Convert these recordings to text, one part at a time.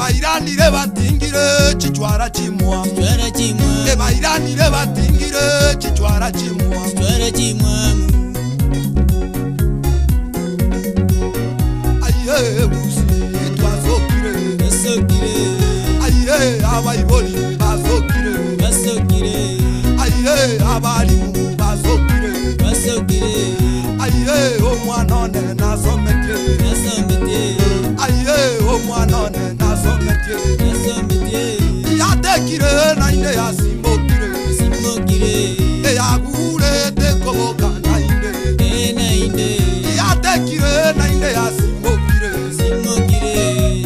Bairani bairanire batingire chichwara chimwa bairanire batingire chichwara chimwa aye busi twazokire aye abayiboli bazokire aye abalimu bazokire aye omwanone nasomete aye omwanone nasomete yatekire nainde yasimbokire eyagure tekoboka nainde yatekire nainde yasimbokire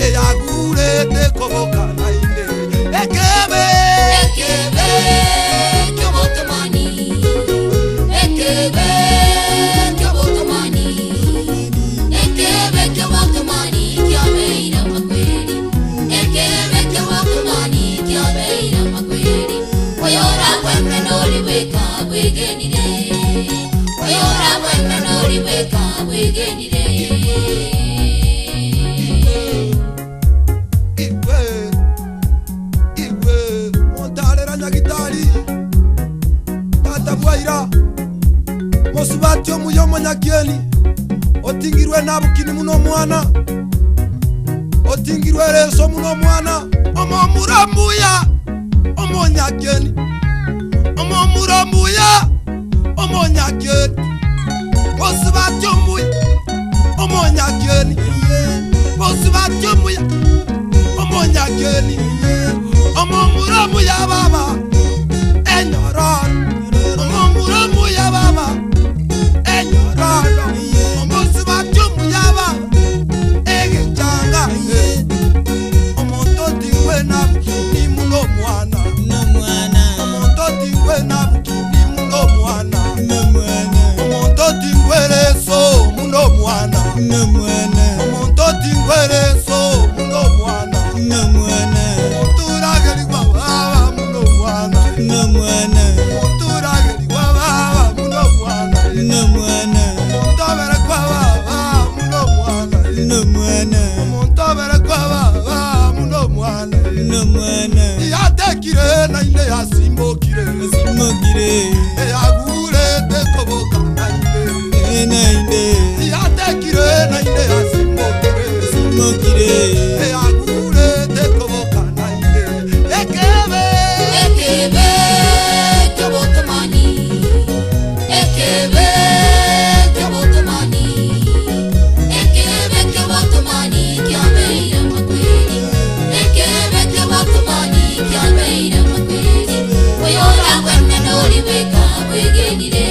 eyagure tekoboka nainde ekebe kyobotomani ekebe kyobotomani kyabeira makweli ekebe kyobotomani kyabeira makweli oyora kwemre nori weka bwegenire oyora kwemre nori weka bwegenire Mosubatyo muyomo nyakieni otingirwe nabukini muno mwana otingirwe reso muno mwana omomuramuya omonyakieni omomuramuya omonyakieni mosubatyo muya omonyakieni mosubatyo muya omonyakieni omomuramuya baba enyoron omomuramuya baba yatekire nainde yasimbokire eyagure tekoboka nainde yatekire nainde yasimbokire eyagure tekoboka nainde ekebe kyobotomani ekebe kyobotomani kyabeira makweli ekebe kyobotomani kyabeira makweli oyora kwemre nori weka bwegenire